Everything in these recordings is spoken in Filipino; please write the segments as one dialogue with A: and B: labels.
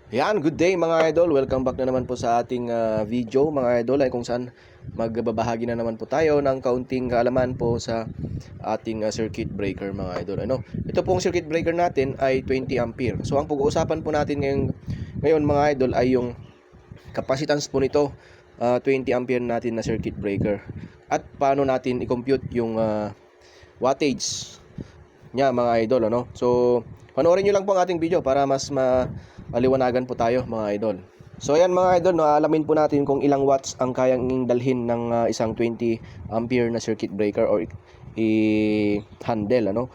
A: Yan, good day mga idol. Welcome back na naman po sa ating video mga idol, ay kung saan magbabahagi na naman po tayo ng kaunting kaalaman po sa ating circuit breaker mga idol. Ito pong circuit breaker natin ay 20 ampere. So ang pag-uusapan po natin ngayon mga idol ay yung capacitance po nito, 20 ampere natin na circuit breaker. At paano natin i-compute yung wattage niya mga idol. So panoorin nyo lang po ang ating video para mas maliwanagan po tayo mga idol. So ayan mga idol, alamin po natin kung ilang watts ang kayang dalhin ng isang 20 ampere na circuit breaker or i-handle.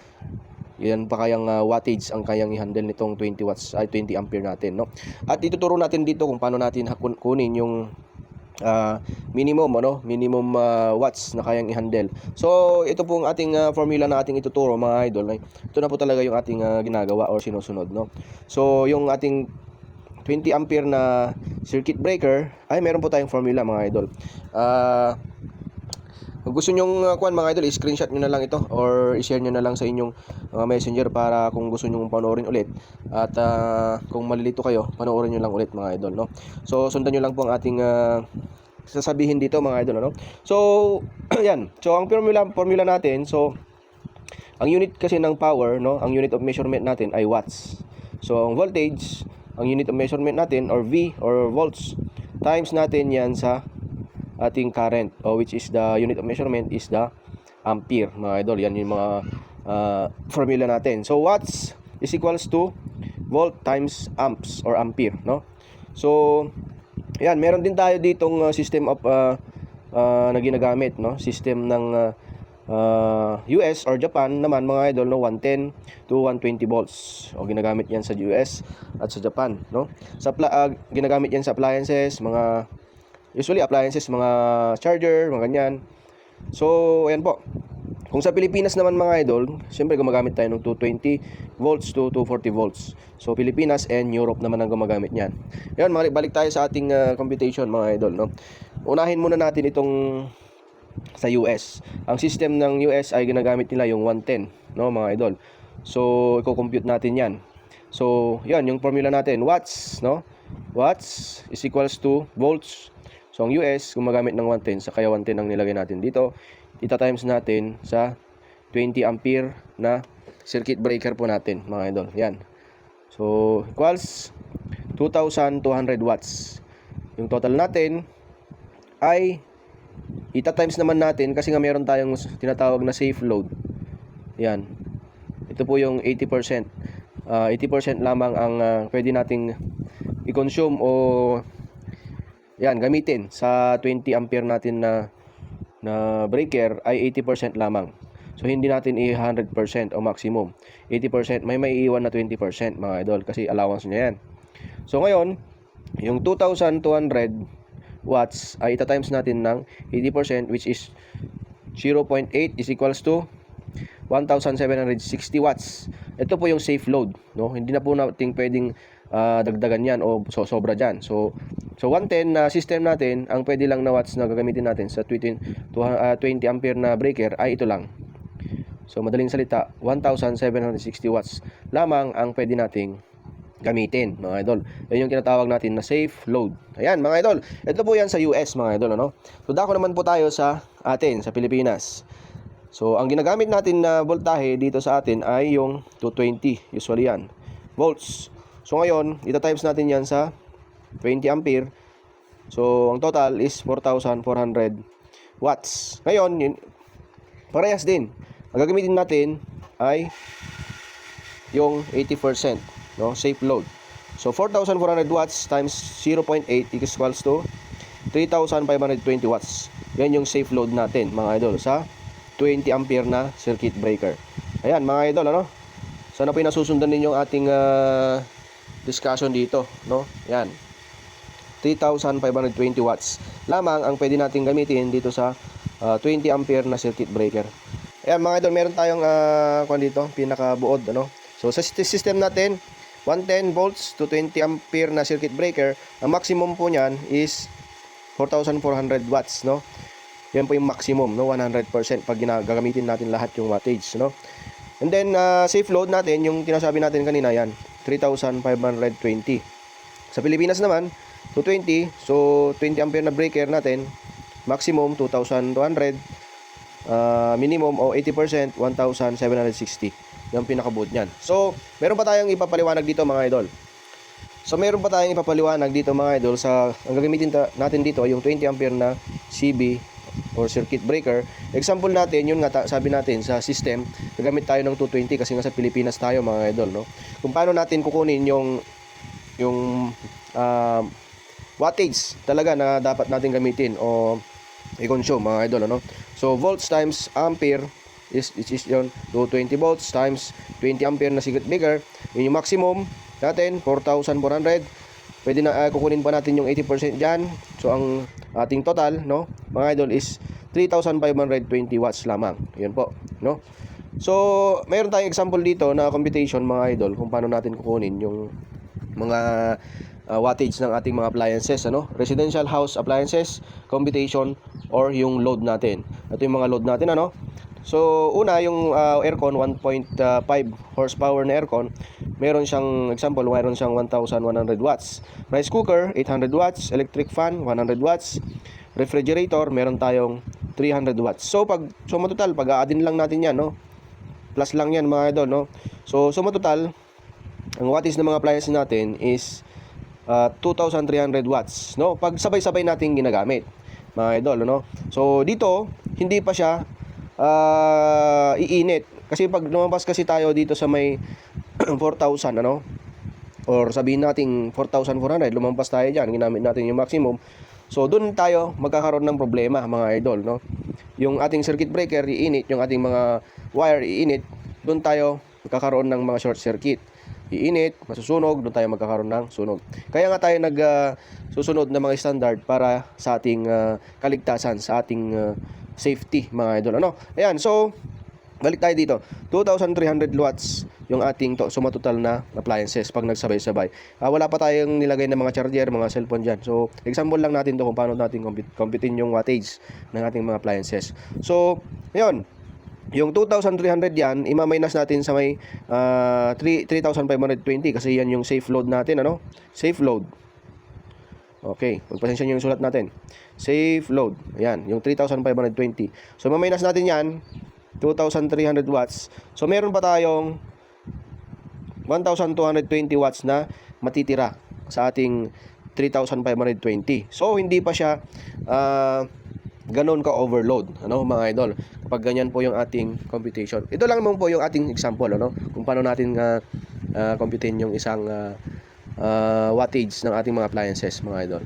A: Yan pa kayang wattage ang kayang i-handle nitong 20 watts ay 20 ampere natin, no? At ituturo natin dito kung paano natin kunin yung minimum watts na kayang i-handle. So ito pong ating formula na ating ituturo mga idol. Ito na po talaga yung ating ginagawa or sinusunod, no? So yung ating 20 ampere na circuit breaker ay meron po tayong formula mga idol. Kung gusto nyong mga idol, i-screenshot nyo na lang ito or i-share nyo na lang sa inyong messenger para kung gusto nyong panoorin ulit. At kung malilito kayo, panoorin nyo lang ulit mga idol, no? So sundan nyo lang po ang ating sasabihin dito mga idol, no? So yan. So ang formula natin, so ang unit kasi ng power, no, ang unit of measurement natin ay watts. So ang voltage, ang unit of measurement natin or V or volts, times natin yan sa ating current, which is the unit of measurement is the ampere mga idol. Yan yung mga formula natin. So watts is equals to volt times amps or ampere, no? So yan, meron din tayo ditong system of na ginagamit, no? System ng US or Japan naman mga idol, no, 110 to 120 volts. O ginagamit yan sa US at sa Japan, no? Ginagamit yan sa appliances, usually appliances, mga charger, mga ganyan. So ayan po. Kung sa Pilipinas naman mga idol, siyempre gumagamit tayo ng 220 volts to 240 volts. So Pilipinas and Europe naman ang gumagamit niyan. Yan, balik tayo sa ating computation mga idol, no? Unahin muna natin itong sa US. Ang system ng US ay ginagamit nila yung 110, no mga idol. So i-compute natin 'yan. So yan yung formula natin, watts, no? Watts is equals to volts. So ang US gumagamit ng 110, sa kaya 110 ang nilagay natin dito. Ita-times natin sa 20 ampere na circuit breaker po natin mga idol. Yan. So equals 2,200 watts. Yung total natin ay ita-times naman natin kasi nga meron tayong tinatawag na safe load. Yan. Ito po yung 80%. 80% lamang ang pwede nating i-consume o yan, gamitin sa 20 ampere natin na breaker ay 80% lamang. So hindi natin i-100% o maximum. 80%, may maiiwan na 20% mga idol kasi allowance niya yan. So ngayon, yung 2,200 watts ay ita-times natin ng 80%, which is 0.8 is equals to 1,760 watts. Ito po yung safe load, no? Hindi na po natin pwedeng dagdagan yan o sobra dyan. So 110 na system natin, ang pwede lang na watts na gagamitin natin sa 20 ampere na breaker ay ito lang. So madaling salita, 1,760 watts lamang ang pwede nating gamitin mga idol. Yan yung tinatawag natin na safe load. Ayan mga idol, ito po yan sa US mga idol, ano? So dako naman po tayo sa atin, sa Pilipinas. So ang ginagamit natin na voltahe dito sa atin ay yung 220, usually yan, volts. So ngayon, ita-times natin yan sa 20 ampere. So ang total is 4,400 watts. Ngayon, parehas din. Ang gagamitin natin ay yung 80%, no, safe load. So 4,400 watts times 0.8 equals to 3,520 watts. Yan yung safe load natin mga idol sa 20 ampere na circuit breaker. Ayan mga idol, ano? Sana po nasusundan ninyo ang ating discussion dito, no? Yan. 3,520 watts lamang ang pwede natin gamitin dito sa 20 ampere na circuit breaker. Ayan mga idol, meron tayong dito, pinakabuod, ano? So sa system natin, 110 volts to 20 ampere na circuit breaker, ang maximum po niyan is 4,400 watts, no? Yan po yung maximum, no? 100% pag gagamitin natin lahat yung wattage, no? And then safe load natin, yung tinasabi natin kanina, yan 3,520. Sa Pilipinas naman, 220. So 20 ampere na breaker natin, maximum 2,200, minimum o 80%, 1,760. Yung pinakabuod niyan. So, meron pa tayong ipapaliwanag dito mga idol. Mga idol ang gagamitin natin dito ay yung 20 ampere na CB or circuit breaker. Example natin, yun nga sabi natin sa system, gagamit tayo ng 220 kasi nga sa Pilipinas tayo mga idol, no? Kung paano natin kukunin yung wattage talaga na dapat natin gamitin o i-consume mga idol, ano? So volts times ampere is yun, 220 volts times 20 ampere na circuit breaker. Yun yung maximum natin, 4,400. Pwede na kukunin pa natin yung 80% diyan. So ang ating total, no, mga idol, is 3,520 watts lamang. Yun po, no? So mayroon tayong example dito na computation mga idol kung paano natin kukunin yung mga wattage ng ating mga appliances, ano? Residential house appliances, computation, or yung load natin. Ito yung mga load natin, ano? So una, yung aircon, 1.5 horsepower na aircon, meron siyang 1,100 watts. Rice cooker, 800 watts. Electric fan, 100 watts. Refrigerator, meron tayong 300 watts. So total, pag-a-addin lang natin yan, no? Plus lang yan mga idol, no? So total, ang wattage ng mga appliances natin is 2,300 watts, no? Pag sabay-sabay natin ginagamit, mga idol, no? So dito, hindi pa siya iinit. Kasi pag lumabas kasi tayo dito sa may 4,000, ano? Or sabihin natin 4,400, lumampas tayo dyan, ginamit natin yung maximum. So doon tayo magkakaroon ng problema mga idol, no? Yung ating circuit breaker iinit, yung ating mga wire iinit, doon tayo magkakaroon ng mga short circuit. Iinit, masusunog, doon tayo magkakaroon ng sunog. Kaya nga tayo susunod na mga standard para sa ating kaligtasan, sa ating safety mga idol, ano? Ayan, so balik tayo dito. 2,300 watts yung ating sumatotal na appliances pag nagsabay-sabay. Wala pa tayong nilagay na mga charger, mga cellphone dyan. So example lang natin to kung paano natin computein yung wattage ng ating mga appliances. So ayun, yung 2,300 yan, ima-minus natin sa may 3,520 kasi yan yung safe load natin, ano? Safe load. Okay, pagpasensya nyo yung sulat natin. Safe load. Ayan, yung 3,520. So ma-minus natin yan, 2,300 watts. So meron pa tayong 1,220 watts na matitira sa ating 3,520. So hindi pa siya ganoon ka overload, ano mga idol, kapag ganyan po yung ating computation. Ito lang naman po yung ating example, ano, kung paano natin computein yung isang wattage ng ating mga appliances mga idol.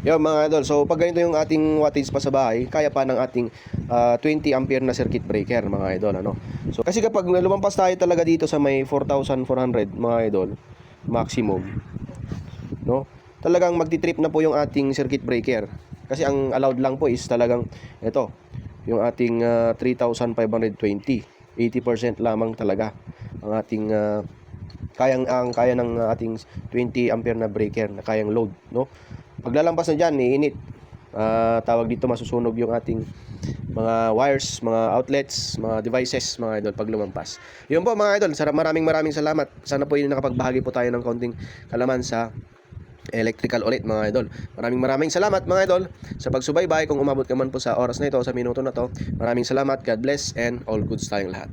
A: Yo mga idol, so pag ganito yung ating wattage pa sa bahay, kaya pa ng ating 20 ampere na circuit breaker mga idol, ano. So kasi kapag lumampas tayo talaga dito sa may 4,400 mga idol, maximum, no, talagang magti-trip na po yung ating circuit breaker. Kasi ang allowed lang po is talagang ito, yung ating 3,520. 80% lamang talaga ang ating kaya ng ating 20 ampere na breaker na kayang load, no? Paglalampas na diyan, iinit. Tawag dito, masusunog yung ating mga wires, mga outlets, mga devices mga idol pag lumampas. Yun po mga idol, maraming salamat. Sana po yung nakapagbahagi po tayo ng konting kalaman sa electrical ulit mga idol. Maraming salamat mga idol sa pagsubaybay. Kung umabot ka man po sa oras na ito, sa minuto na to, maraming salamat. God bless and all goods tayong lahat.